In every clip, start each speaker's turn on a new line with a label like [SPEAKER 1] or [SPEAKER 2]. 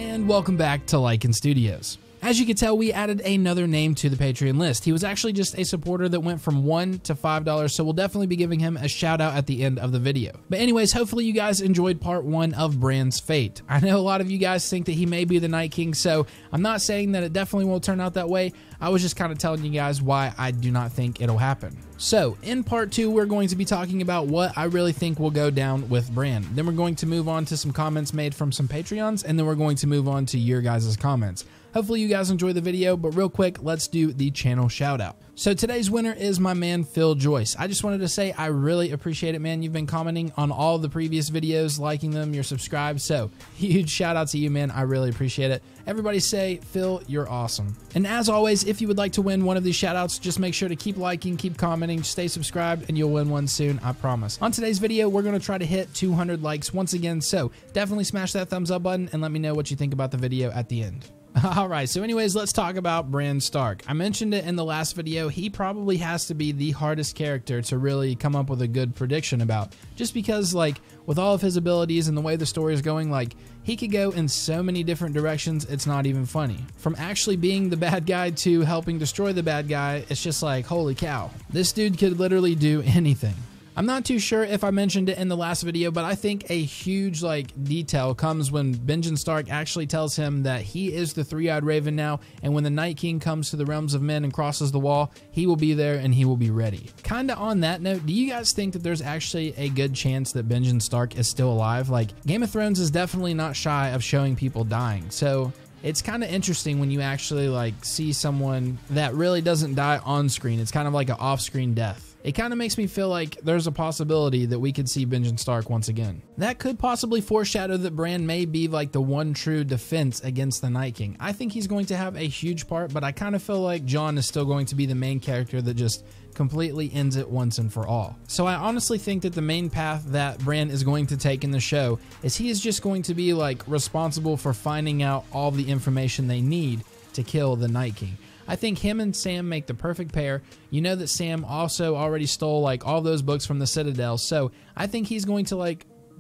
[SPEAKER 1] And welcome back to Lycan Studios. As you can tell, we added another name to the Patreon list. He was actually just a supporter that went from $1 to $5, so we'll definitely be giving him a shout out at the end of the video. But anyways, hopefully you guys enjoyed part 1 of Bran's fate. I know a lot of you guys think that he may be the Night King, so I'm not saying that it definitely won't turn out that way. I was just kind of telling you guys why I do not think it'll happen. So, in part 2, we're going to be talking about what I really think will go down with Bran. Then we're going to move on to some comments made from some Patreons, and then we're going to move on to your guys' comments. Hopefully you guys enjoy the video, but real quick, let's do the channel shout out. So today's winner is my man Phil Joyce. I just wanted to say I really appreciate it, man. You've been commenting on all the previous videos, liking them, you're subscribed, so huge shout out to you, man. I really appreciate it. Everybody say, Phil, you're awesome. And as always, if you would like to win one of these shout outs, just make sure to keep liking, keep commenting, stay subscribed, and you'll win one soon, I promise. On today's video, we're going to try to hit 200 likes once again, so definitely smash that thumbs up button and let me know what you think about the video at the end. Alright, so anyways, let's talk about Bran Stark. I mentioned it in the last video, he probably has to be the hardest character to really come up with a good prediction about. Just because, like, with all of his abilities and the way the story is going, like, he could go in so many different directions, it's not even funny. From actually being the bad guy to helping destroy the bad guy, it's just like, holy cow. This dude could literally do anything. I'm not too sure if I mentioned it in the last video, but I think a huge detail comes when Bran Stark actually tells him that he is the three-eyed raven now, and when the Night King comes to the realms of men and crosses the wall, he will be there and he will be ready. Kinda on that note, do you guys think that there's actually a good chance that Bran Stark is still alive? Like, Game of Thrones is definitely not shy of showing people dying, so it's kind of interesting when you actually see someone that really doesn't die on screen. It's kind of like an off-screen death. It kind of makes me feel like there's a possibility that we could see Bran Stark once again. That could possibly foreshadow that Bran may be like the one true defense against the Night King. I think he's going to have a huge part, but I kind of feel like Jon is still going to be the main character that just completely ends it once and for all. So I honestly think that the main path that Bran is going to take in the show is he is just going to be responsible for finding out all the information they need to kill the Night King. I think him and Sam make the perfect pair. You know that Sam also already stole all those books from the Citadel, so I think he's going to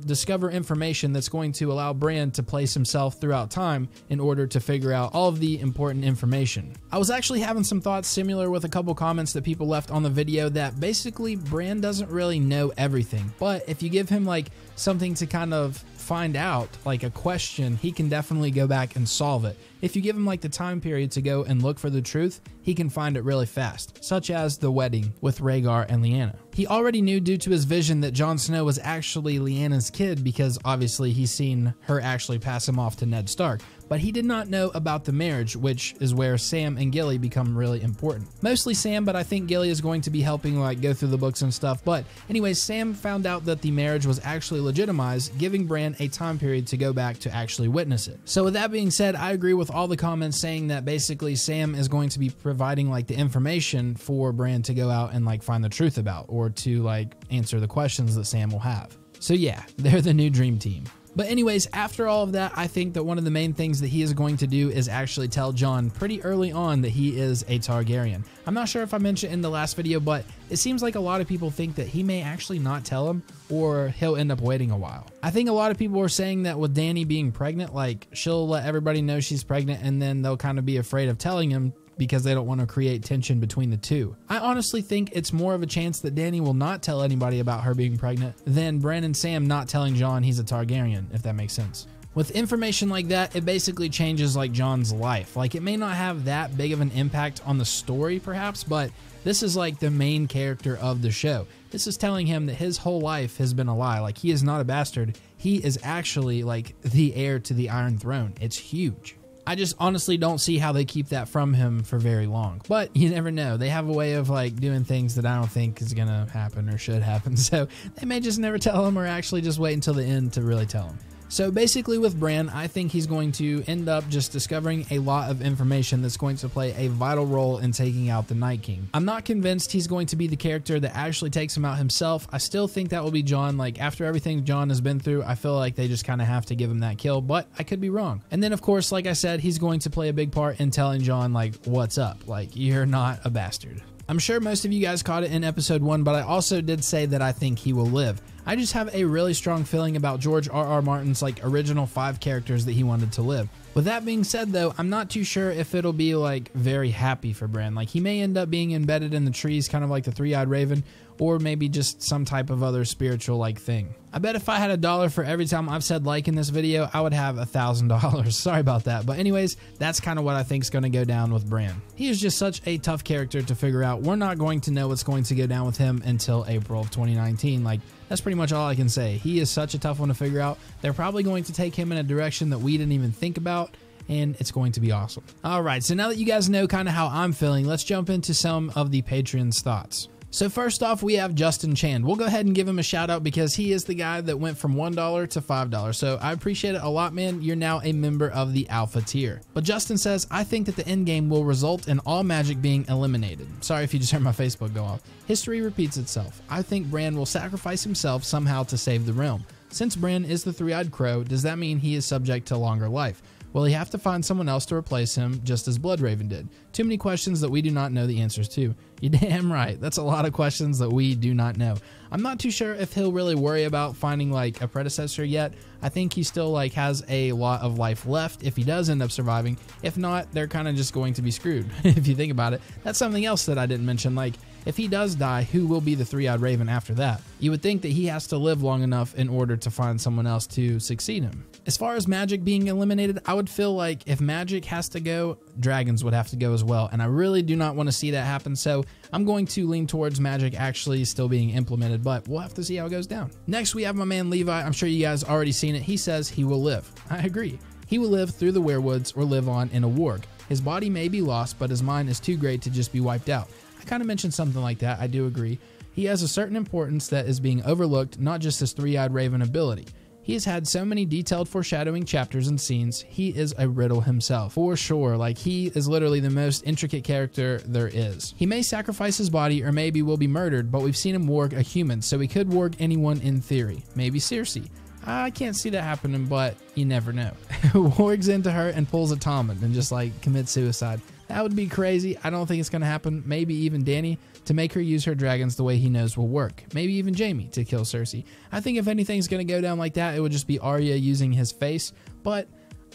[SPEAKER 1] discover information that's going to allow Bran to place himself throughout time in order to figure out all of the important information. I was actually having some thoughts similar with a couple comments that people left on the video that basically Bran doesn't really know everything, but if you give him something to kind of find out, like a question, he can definitely go back and solve it. If you give him the time period to go and look for the truth, he can find it really fast, such as the wedding with Rhaegar and Lyanna. He already knew due to his vision that Jon Snow was actually Lyanna's kid because obviously he's seen her actually pass him off to Ned Stark, but he did not know about the marriage, which is where Sam and Gilly become really important. Mostly Sam, but I think Gilly is going to be helping go through the books and stuff. But anyways, Sam found out that the marriage was actually legitimized, giving Bran a time period to go back to actually witness it. So with that being said, I agree with all the comments saying that basically Sam is going to be providing the information for Bran to go out and find the truth about, or to answer the questions that Sam will have. So yeah, they're the new dream team. But anyways, after all of that, I think that one of the main things that he is going to do is actually tell Jon pretty early on that he is a Targaryen. I'm not sure if I mentioned in the last video, but it seems like a lot of people think that he may actually not tell him, or he'll end up waiting a while. I think a lot of people are saying that with Dany being pregnant, she'll let everybody know she's pregnant and then they'll kind of be afraid of telling him because they don't want to create tension between the two. I honestly think it's more of a chance that Dany will not tell anybody about her being pregnant than Bran and Sam not telling Jon he's a Targaryen, if that makes sense. With information like that, it basically changes Jon's life. It may not have that big of an impact on the story perhaps, but this is the main character of the show. This is telling him that his whole life has been a lie. He is not a bastard. He is actually the heir to the Iron Throne. It's huge. I just honestly don't see how they keep that from him for very long. But you never know. They have a way of doing things that I don't think is gonna happen or should happen. So they may just never tell him, or actually just wait until the end to really tell him. So basically with Bran, I think he's going to end up just discovering a lot of information that's going to play a vital role in taking out the Night King. I'm not convinced he's going to be the character that actually takes him out himself. I still think that will be Jon. After everything Jon has been through, I feel like they just kind of have to give him that kill, but I could be wrong. And then of course, like I said, he's going to play a big part in telling Jon what's up. You're not a bastard. I'm sure most of you guys caught it in episode 1, but I also did say that I think he will live. I just have a really strong feeling about George R.R. Martin's original 5 characters that he wanted to live. With that being said though, I'm not too sure if it'll be like very happy for Bran. Like he may end up being embedded in the trees, kind of like the three-eyed raven, or maybe just some type of other spiritual like thing. I bet if I had $1 for every time I've said like in this video, I would have $1,000. Sorry about that. But anyways, that's kind of what I think is going to go down with Bran. He is just such a tough character to figure out. We're not going to know what's going to go down with him until April of 2019. Like, that's pretty much all I can say. He is such a tough one to figure out. They're probably going to take him in a direction that we didn't even think about, and it's going to be awesome. All right, so now that you guys know kind of how I'm feeling, let's jump into some of the Patreon's thoughts. So first off, we have Justin Chan. We'll go ahead and give him a shout out because he is the guy that went from $1 to $5. So I appreciate it a lot, man. You're now a member of the alpha tier. But Justin says, I think that the end game will result in all magic being eliminated. Sorry if you just heard my Facebook go off. History repeats itself. I think Bran will sacrifice himself somehow to save the realm. Since Bran is the three-eyed crow, does that mean he is subject to longer life? Will he have to find someone else to replace him, just as Bloodraven did? Too many questions that we do not know the answers to. You're damn right. That's a lot of questions that we do not know. I'm not too sure if he'll really worry about finding like a predecessor yet. I think he still like has a lot of life left if he does end up surviving. If not, they're kind of just going to be screwed. If you think about it, that's something else that I didn't mention. Like, if he does die, who will be the three-eyed raven after that? You would think that he has to live long enough in order to find someone else to succeed him. As far as magic being eliminated, I would feel like if magic has to go, dragons would have to go as well. And I really do not want to see that happen. So I'm going to lean towards magic actually still being implemented, but we'll have to see how it goes down. Next, we have my man Levi. I'm sure you guys already seen it. He says he will live. I agree. He will live through the werewoods or live on in a warg. His body may be lost, but his mind is too great to just be wiped out. I kind of mentioned something like that. I do agree. He has a certain importance that is being overlooked, not just his three-eyed raven ability. He has had so many detailed foreshadowing chapters and scenes. He is a riddle himself, for sure. Like, he is literally the most intricate character there is. He may sacrifice his body or maybe will be murdered, but we've seen him warg a human, so he could warg anyone in theory. Maybe Cersei. I can't see that happening, but you never know. Wargs into her and pulls a Tommen and just like commits suicide. That would be crazy. I don't think it's going to happen. Maybe even Dany to make her use her dragons the way he knows will work. Maybe even Jaime to kill Cersei. I think if anything's going to go down like that, it would just be Arya using his face. But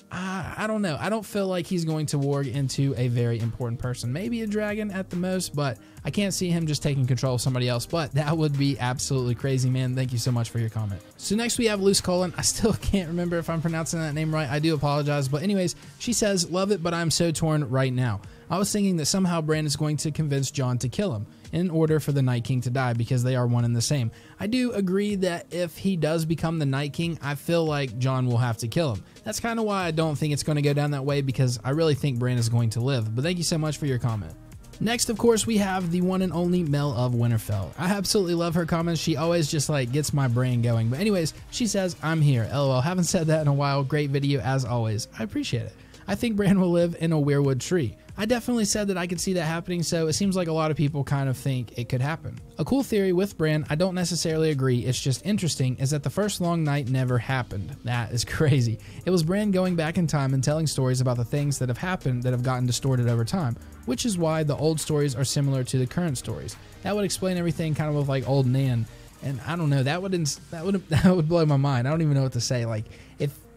[SPEAKER 1] I don't know. I don't feel like he's going to warg into a very important person. Maybe a dragon at the most, but I can't see him just taking control of somebody else. But that would be absolutely crazy, man. Thank you so much for your comment. So next we have Luce Colin. I still can't remember if I'm pronouncing that name right. I do apologize. But anyways, she says, love it, but I'm so torn right now. I was thinking that somehow Bran is going to convince Jon to kill him in order for the Night King to die because they are one and the same. I do agree that if he does become the Night King, I feel like Jon will have to kill him. That's kind of why I don't think it's going to go down that way, because I really think Bran is going to live. But thank you so much for your comment. Next, of course, we have the one and only Mel of Winterfell. I absolutely love her comments. She always just like gets my brain going. But anyways, she says, I'm here. LOL. Haven't said that in a while. Great video as always. I appreciate it. I think Bran will live in a weirwood tree. I definitely said that I could see that happening, so it seems like a lot of people kind of think it could happen. A cool theory with Bran, I don't necessarily agree, it's just interesting, is that the first long night never happened. That is crazy. It was Bran going back in time and telling stories about the things that have happened that have gotten distorted over time, which is why the old stories are similar to the current stories. That would explain everything kind of with like old Nan, and I don't know, that would blow my mind. I don't even know what to say. Like,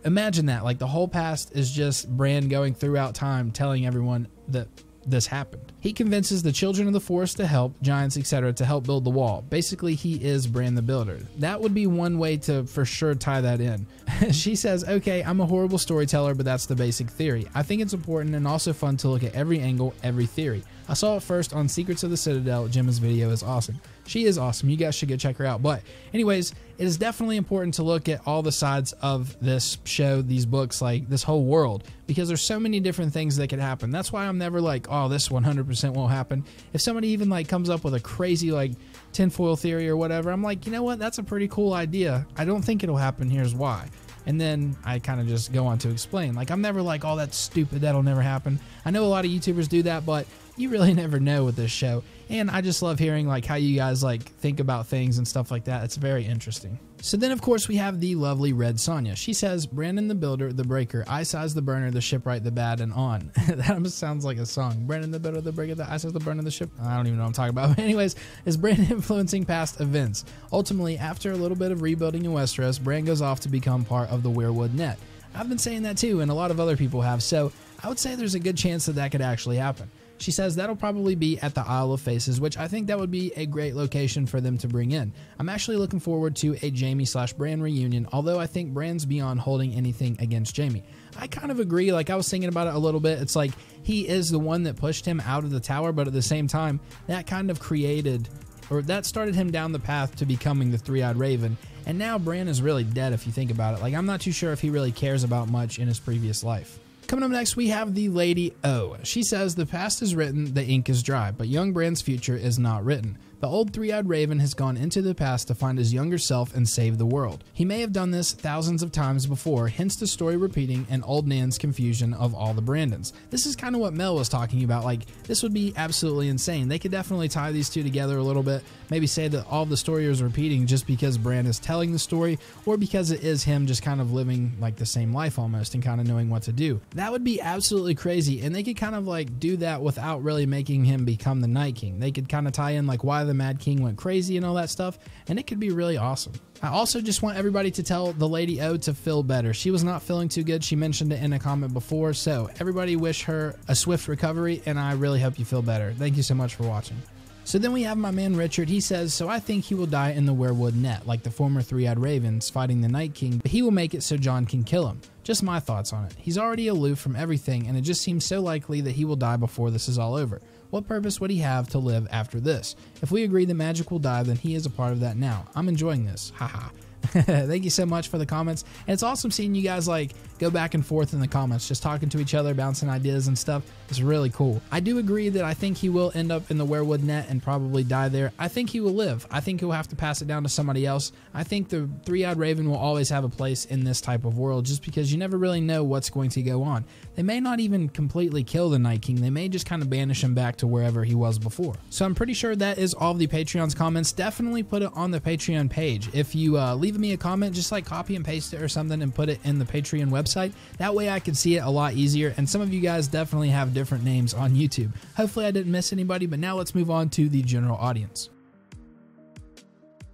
[SPEAKER 1] imagine that, like the whole past is just Bran going throughout time telling everyone that this happened. He convinces the children of the forest to help, giants, etc. to help build the wall. Basically, he is Bran the Builder. That would be one way to for sure tie that in. She says, okay, I'm a horrible storyteller, but that's the basic theory. I think it's important and also fun to look at every angle, every theory. I saw it first on Secrets of the Citadel. Gemma's video is awesome. She is awesome. You guys should go check her out. But anyways, it is definitely important to look at all the sides of this show, these books, like this whole world, because there's so many different things that could happen. That's why I'm never like, oh, this 100% won't happen. If somebody even like comes up with a crazy like tinfoil theory or whatever, I'm like, you know what? That's a pretty cool idea. I don't think it'll happen. Here's why. And then I kind of just go on to explain. Like, I'm never like, oh, that's stupid, that'll never happen. I know a lot of YouTubers do that, but you really never know with this show. And I just love hearing like how you guys like think about things and stuff like that. It's very interesting. So then, of course, we have the lovely Red Sonja. She says, Brandon the Builder, the Breaker, Ice Eyes the Burner, the Shipwright, the Bad, and on. That almost sounds like a song. Brandon the Builder, the Breaker, the Ice Eyes the Burner, the Ship. I don't even know what I'm talking about. But anyways, is Bran influencing past events? Ultimately, after a little bit of rebuilding in Westeros, Bran goes off to become part of the Weirwood Net. I've been saying that too, and a lot of other people have, so I would say there's a good chance that that could actually happen. She says that'll probably be at the Isle of Faces, which I think that would be a great location for them to bring in. I'm actually looking forward to a Jaime/Bran reunion, although I think Bran's beyond holding anything against Jaime. I kind of agree. Like, I was thinking about it a little bit. It's like he is the one that pushed him out of the tower, but at the same time, that kind of created, or that started him down the path to becoming the Three-Eyed Raven. And now Bran is really dead if you think about it. Like, I'm not too sure if he really cares about much in his previous life. Coming up next, we have the Lady O. She says, the past is written, the ink is dry, but young Bran's future is not written. The old Three-Eyed Raven has gone into the past to find his younger self and save the world. He may have done this thousands of times before, hence the story repeating and old Nan's confusion of all the Brandons. This is kind of what Mel was talking about. Like, this would be absolutely insane. They could definitely tie these two together a little bit. Maybe say that all the story is repeating just because Bran is telling the story, or because it is him just kind of living like the same life almost and kind of knowing what to do. That would be absolutely crazy, and they could kind of like do that without really making him become the Night King. They could kind of tie in like why the Mad King went crazy and all that stuff, and it could be really awesome. I also just want everybody to tell the Lady O to feel better. She was not feeling too good. She mentioned it in a comment before, so everybody wish her a swift recovery, and I really hope you feel better. Thank you so much for watching. So then we have my man Richard. He says, so I think he will die in the weirwood net, like the former Three-Eyed Ravens fighting the Night King, but he will make it so Jon can kill him. Just my thoughts on it. He's already aloof from everything, and it just seems so likely that he will die before this is all over. What purpose would he have to live after this? If we agree the magic will die, then he is a part of that now. I'm enjoying this. Haha. Thank you so much for the comments, and it's awesome seeing you guys like go back and forth in the comments, just talking to each other, bouncing ideas and stuff. It's really cool. I do agree that I think he will end up in the weirwood net and probably die there. I think he will live. I think he'll have to pass it down to somebody else. I think the Three-Eyed Raven will always have a place in this type of world, just because you never really know what's going to go on. They may not even completely kill the Night King. They may just kind of banish him back to wherever he was before. So I'm pretty sure that is all of the Patreon's comments. Definitely put it on the Patreon page. If you leave me a comment, just like copy and paste it or something and put it in the Patreon website. That way I can see it a lot easier, and some of you guys definitely have different names on YouTube. Hopefully I didn't miss anybody, but now let's move on to the general audience.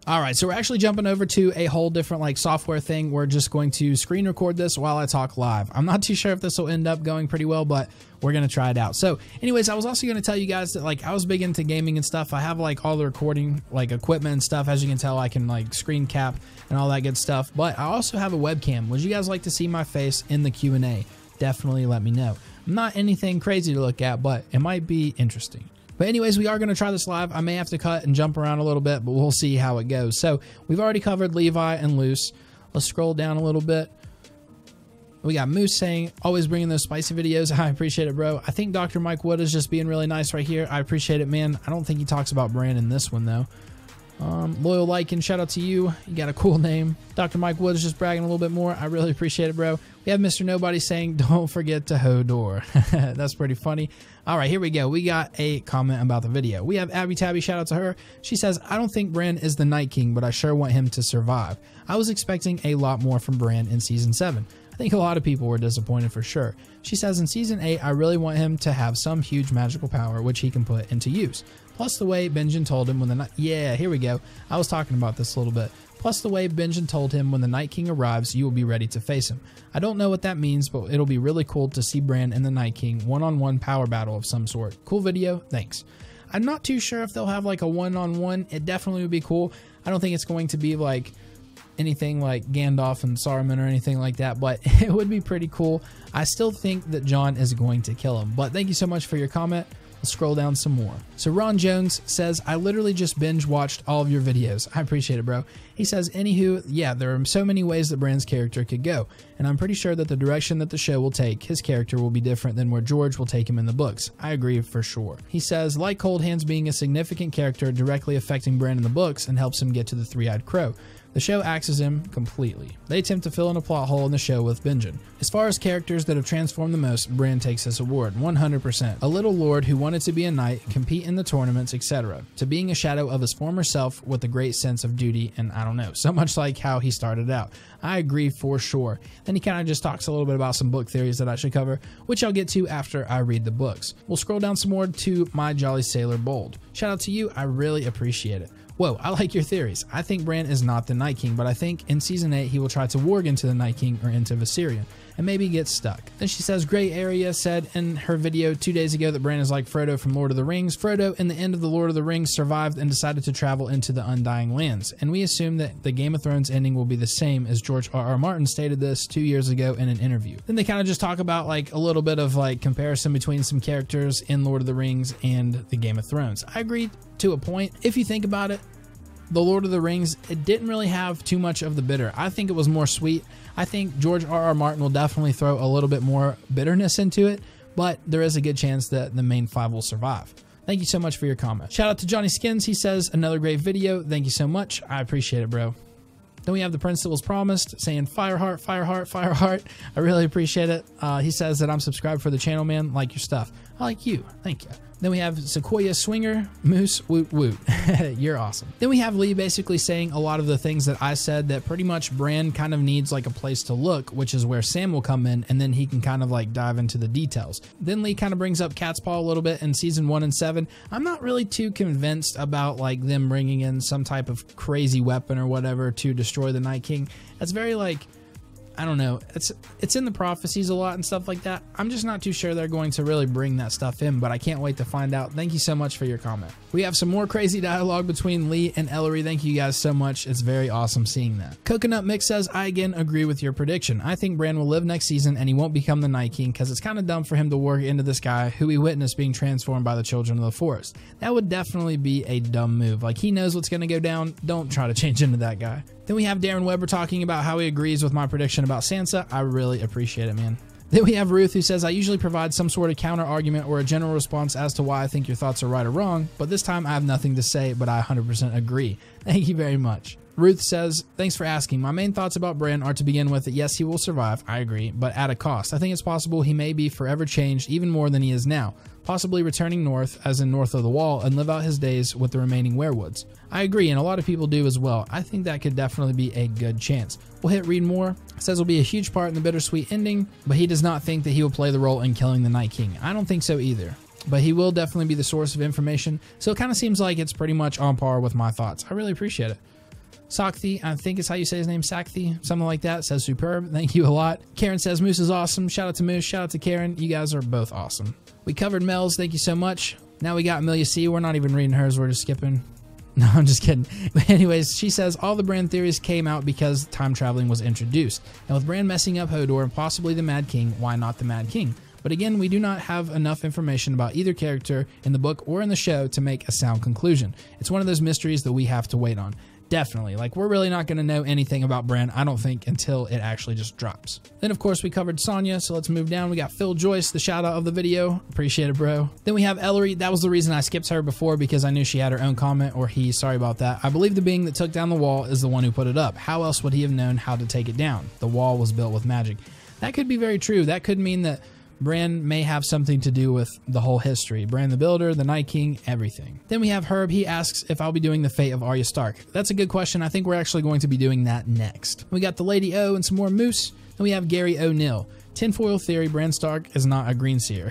[SPEAKER 1] All right, so we're actually jumping over to a whole different like software thing. We're just going to screen record this while I talk live. I'm not too sure if this will end up going pretty well, but we're going to try it out. So anyways, I was also going to tell you guys that like I was big into gaming and stuff. I have like all the recording like equipment and stuff. As you can tell, I can like screen cap and all that good stuff, but I also have a webcam. Would you guys like to see my face in the Q&A? Definitely let me know. I'm not anything crazy to look at, but it might be interesting. But anyways, we are going to try this live. I may have to cut and jump around a little bit, but we'll see how it goes. So we've already covered Levi and Luce. Let's scroll down a little bit. We got Moose saying, always bringing those spicy videos. I appreciate it, bro. I think Dr. Mike Wood is just being really nice right here. I appreciate it, man. I don't think he talks about Bran in this one, though. Loyal Lycan, shout out to you. You got a cool name. Dr. Mike Wood is just bragging a little bit more. I really appreciate it, bro. We have Mr. Nobody saying, don't forget to Hodor. That's pretty funny. All right, here we go. We got a comment about the video. We have Abby Tabby, shout out to her. She says, I don't think Bran is the Night King, but I sure want him to survive. I was expecting a lot more from Bran in Season 7. I think a lot of people were disappointed for sure. She says in Season 8, I really want him to have some huge magical power which he can put into use. Plus the way Benjen told him when the night... Yeah, here we go. I was talking about this a little bit. Plus the way Benjen told him when the Night King arrives, you will be ready to face him. I don't know what that means, but it'll be really cool to see Bran and the Night King one-on-one power battle of some sort. Cool video, thanks. I'm not too sure if they'll have like a one-on-one. It definitely would be cool. I don't think it's going to be like anything like Gandalf and Saruman or anything like that, but it would be pretty cool. I still think that Jon is going to kill him, but thank you so much for your comment. Let's scroll down some more. So Ron Jones says, I literally just binge watched all of your videos. I appreciate it, bro. He says, anywho, yeah, there are so many ways that Bran's character could go, and I'm pretty sure that the direction that the show will take, his character will be different than where George will take him in the books. I agree for sure. He says, like Cold Hands being a significant character directly affecting Bran in the books and helps him get to the Three-Eyed Crow. The show axes him completely. They attempt to fill in a plot hole in the show with Benjen. As far as characters that have transformed the most, Bran takes this award, 100%. A little lord who wanted to be a knight, compete in the tournaments, etc. To being a shadow of his former self with a great sense of duty and I don't know, so much like how he started out. I agree for sure. Then he kind of just talks a little bit about some book theories that I should cover, which I'll get to after I read the books. We'll scroll down some more to My Jolly Sailor Bold. Shout out to you, I really appreciate it. Whoa, I like your theories. I think Bran is not the Night King, but I think in Season 8 he will try to warg into the Night King or into Viserion. and maybe gets stuck. Then she says, Gray Area said in her video 2 days ago that Bran is like Frodo from Lord of the Rings. Frodo, in the end of the Lord of the Rings, survived and decided to travel into the Undying Lands, and we assume that the Game of Thrones ending will be the same as George R.R. Martin stated this 2 years ago in an interview. Then they kind of just talk about like a little bit of like comparison between some characters in Lord of the Rings and the Game of Thrones. I agree to a point. If you think about it, the Lord of the Rings, it didn't really have too much of the bitter. I think it was more sweet. I think George R.R. Martin will definitely throw a little bit more bitterness into it, but there is a good chance that the main five will survive. Thank you so much for your comment. Shout out to Johnny Skins. He says, another great video. Thank you so much. I appreciate it, bro. Then we have the Prince that was promised saying Fireheart, Fireheart, Fireheart. I really appreciate it. He says that I'm subscribed for the channel, man. Like your stuff. I like you. Thank you. Then we have Sequoia Swinger, Moose, woot woot. You're awesome. Then we have Lee basically saying a lot of the things that I said, that pretty much Bran kind of needs like a place to look, which is where Sam will come in, and then he can kind of like dive into the details. Then Lee kind of brings up Cat's Paw a little bit in season 1 and 7. I'm not really too convinced about like them bringing in some type of crazy weapon or whatever to destroy the Night King. That's very like, I don't know, it's in the prophecies a lot and stuff like that. I'm just not too sure they're going to really bring that stuff in, but I can't wait to find out. Thank you so much for your comment. We have some more crazy dialogue between Lee and Ellery. Thank you guys so much. It's very awesome seeing that. Coconut Mix says, I again agree with your prediction. I think Bran will live next season and he won't become the Night King because it's kind of dumb for him to work into this guy who we witnessed being transformed by the Children of the Forest. That would definitely be a dumb move. Like, he knows what's going to go down. Don't try to change into that guy. Then we have Darren Weber talking about how he agrees with my prediction about Sansa. I really appreciate it, man. Then we have Ruth, who says, I usually provide some sort of counter argument or a general response as to why I think your thoughts are right or wrong, but this time I have nothing to say, but I 100% agree. Thank you very much. Ruth says, thanks for asking. My main thoughts about Bran are to begin with that yes, he will survive, I agree, but at a cost. I think it's possible he may be forever changed even more than he is now, possibly returning north, as in north of the wall, and live out his days with the remaining werewoods. I agree, and a lot of people do as well. I think that could definitely be a good chance. We'll hit read more. It says will be a huge part in the bittersweet ending, but he does not think that he will play the role in killing the Night King. I don't think so either, but he will definitely be the source of information, so it kind of seems like it's pretty much on par with my thoughts. I really appreciate it. Sakthi, I think is how you say his name, Sakthi, something like that, says superb. Thank you a lot. Karen says Moose is awesome. Shout out to Moose. Shout out to Karen. You guys are both awesome. We covered Mel's. Thank you so much. Now we got Amelia C. We're not even reading hers. We're just skipping. No, I'm just kidding. But anyways, she says all the Bran theories came out because time traveling was introduced. And with Bran messing up Hodor and possibly the Mad King, why not the Mad King? But again, we do not have enough information about either character in the book or in the show to make a sound conclusion. It's one of those mysteries that we have to wait on. Definitely. Like, we're really not going to know anything about Bran, I don't think, until it actually just drops. Then, of course, we covered Sonya, so let's move down. We got Phil Joyce, the shout out of the video. Appreciate it, bro. Then we have Ellery. That was the reason I skipped her before, because I knew she had her own comment, or he, sorry about that. I believe the being that took down the wall is the one who put it up. How else would he have known how to take it down? The wall was built with magic. That could be very true. That could mean that Bran may have something to do with the whole history. Bran the Builder, the Night King, everything. Then we have Herb. He asks if I'll be doing the fate of Arya Stark. That's a good question. I think we're actually going to be doing that next. We got the Lady O and some more Moose. Then we have Gary O'Neill. Tinfoil theory, Bran Stark is not a green seer.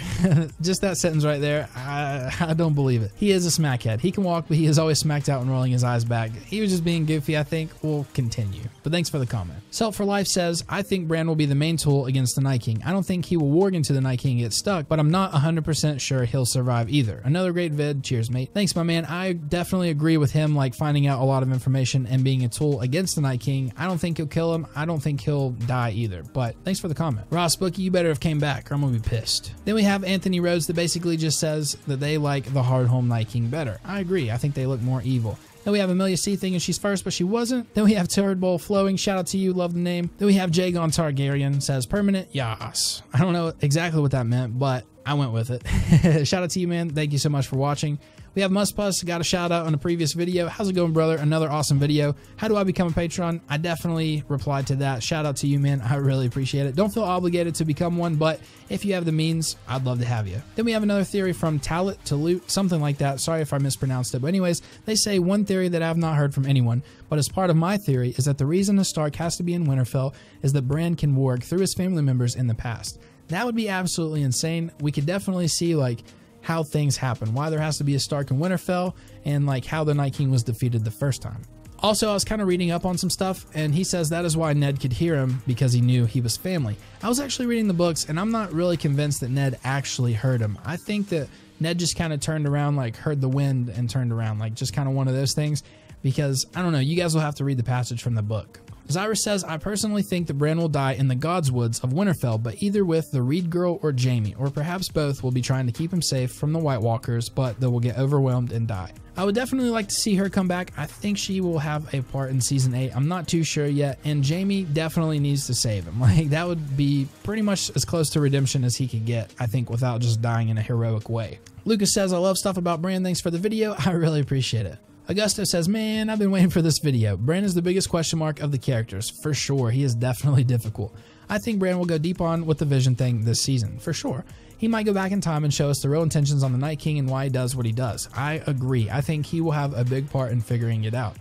[SPEAKER 1] Just that sentence right there, I don't believe it. He is a smackhead. He can walk, but he is always smacked out and rolling his eyes back. He was just being goofy, I think. We'll continue. But thanks for the comment. Salt for Life says, I think Bran will be the main tool against the Night King. I don't think he will warg into the Night King and get stuck, but I'm not 100% sure he'll survive either. Another great vid. Cheers, mate. Thanks, my man. I definitely agree with him, like finding out a lot of information and being a tool against the Night King. I don't think he'll kill him. I don't think he'll die either, but thanks for the comment. Ross Bookie, you better have came back or I'm gonna be pissed. Then we have Anthony Rhodes that basically just says that they like the Hardhome Night King better. I agree. I think they look more evil. Then we have Amelia C thinking she's first, but she wasn't. Then we have Turd Bowl Flowing. Shout out to you. Love the name. Then we have Jagon Targaryen says permanent. Yas. I don't know exactly what that meant, but I went with it. Shout out to you, man. Thank you so much for watching. We have Mustpuss, got a shout out on a previous video. How's it going, brother? Another awesome video. How do I become a patron? I definitely replied to that. Shout out to you, man. I really appreciate it. Don't feel obligated to become one, but if you have the means, I'd love to have you. Then we have another theory from Talit to Loot, something like that. Sorry if I mispronounced it. But anyways, they say one theory that I've not heard from anyone, but as part of my theory, is that the reason a Stark has to be in Winterfell is that Bran can warg through his family members in the past. That would be absolutely insane. We could definitely see, like, how things happen, why there has to be a Stark in Winterfell, and like how the Night King was defeated the first time. Also, I was kind of reading up on some stuff, and he says that is why Ned could hear him, because he knew he was family. I was actually reading the books, and I'm not really convinced that Ned actually heard him. I think that Ned just kind of turned around, like heard the wind and turned around, like just kind of one of those things, because I don't know, you guys will have to read the passage from the book. Zyra says, I personally think that Bran will die in the God's Woods of Winterfell, but either with the Reed Girl or Jaime, or perhaps both, will be trying to keep him safe from the White Walkers, but they will get overwhelmed and die. I would definitely like to see her come back. I think she will have a part in season 8. I'm not too sure yet, and Jaime definitely needs to save him. Like, that would be pretty much as close to redemption as he could get, I think, without just dying in a heroic way. Lucas says, I love stuff about Bran. Thanks for the video. I really appreciate it. Augusto says, man, I've been waiting for this video. Bran is the biggest question mark of the characters. For sure, he is definitely difficult. I think Bran will go deep on with the vision thing this season, for sure. He might go back in time and show us the real intentions on the Night King and why he does what he does. I agree. I think he will have a big part in figuring it out.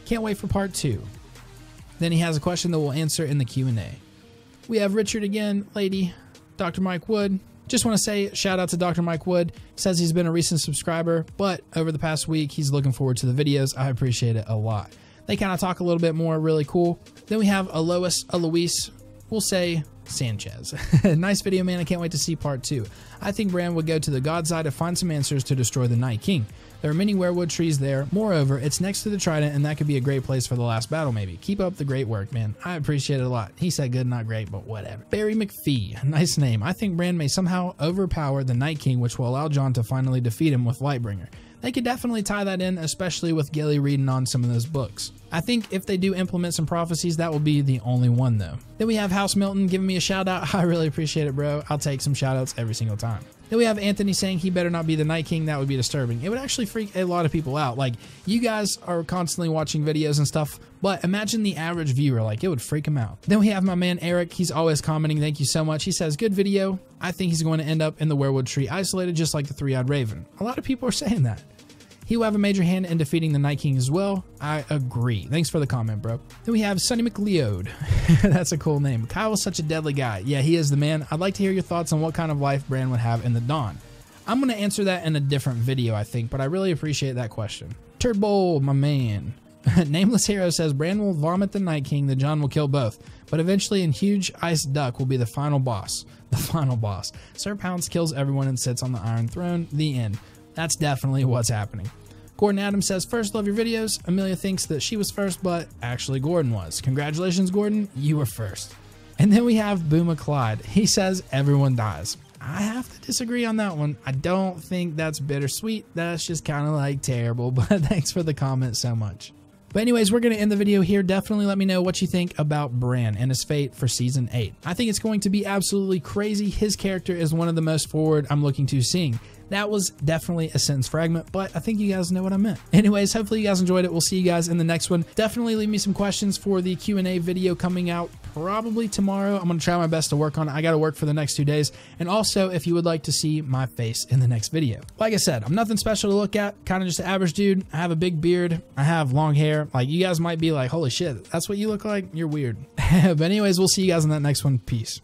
[SPEAKER 1] Can't wait for part 2. Then he has a question that we'll answer in the Q&A. We have Richard again, lady, Dr. Mike Wood. Just want to say shout out to Dr. Mike Wood. Says he's been a recent subscriber, but over the past week, he's looking forward to the videos. I appreciate it a lot. They kind of talk a little bit more, really cool. Then we have Alois, we'll say Sanchez. Nice video, man. I can't wait to see part 2. I think Bran would go to the God's Eye to find some answers to destroy the Night King. There are many weirwood trees there. Moreover, it's next to the Trident, and that could be a great place for the last battle, maybe. Keep up the great work, man. I appreciate it a lot. He said good, not great, but whatever. Barry McPhee. Nice name. I think Bran may somehow overpower the Night King, which will allow Jon to finally defeat him with Lightbringer. They could definitely tie that in, especially with Gilly reading on some of those books. I think if they do implement some prophecies, that will be the only one, though. Then we have House Milton giving me a shout out. I really appreciate it, bro. I'll take some shout outs every single time. Then we have Anthony saying he better not be the Night King. That would be disturbing. It would actually freak a lot of people out. Like, you guys are constantly watching videos and stuff, but imagine the average viewer. Like, it would freak him out. Then we have my man Eric. He's always commenting. Thank you so much. He says, good video. I think he's going to end up in the weirwood tree, isolated just like the Three-Eyed Raven. A lot of people are saying that. He will have a major hand in defeating the Night King as well. I agree. Thanks for the comment, bro. Then we have Sonny McLeod. That's a cool name. Kyle was such a deadly guy. Yeah, he is the man. I'd like to hear your thoughts on what kind of life Bran would have in the Dawn. I'm going to answer that in a different video, I think, but I really appreciate that question. Turbo, my man. Nameless Hero says, Bran will vomit the Night King, the Jon will kill both, but eventually in Huge Ice Duck will be the final boss. The final boss. Sir Pounce kills everyone and sits on the Iron Throne. The end. That's definitely what's happening. Gordon Adams says, first, love your videos. Amelia thinks that she was first, but actually Gordon was. Congratulations, Gordon. You were first. And then we have Booma Clyde. He says, everyone dies. I have to disagree on that one. I don't think that's bittersweet. That's just kind of like terrible, but thanks for the comment so much. But anyways, we're going to end the video here. Definitely let me know what you think about Bran and his fate for Season 8. I think it's going to be absolutely crazy. His character is one of the most forward I'm looking to seeing. That was definitely a sentence fragment, but I think you guys know what I meant. Anyways, hopefully you guys enjoyed it. We'll see you guys in the next one. Definitely leave me some questions for the Q&A video coming out probably tomorrow. I'm going to try my best to work on it. I got to work for the next 2 days. And also, if you would like to see my face in the next video. Like I said, I'm nothing special to look at. Kind of just an average dude. I have a big beard. I have long hair. Like, you guys might be like, holy shit, that's what you look like? You're weird. But anyways, we'll see you guys in that next one. Peace.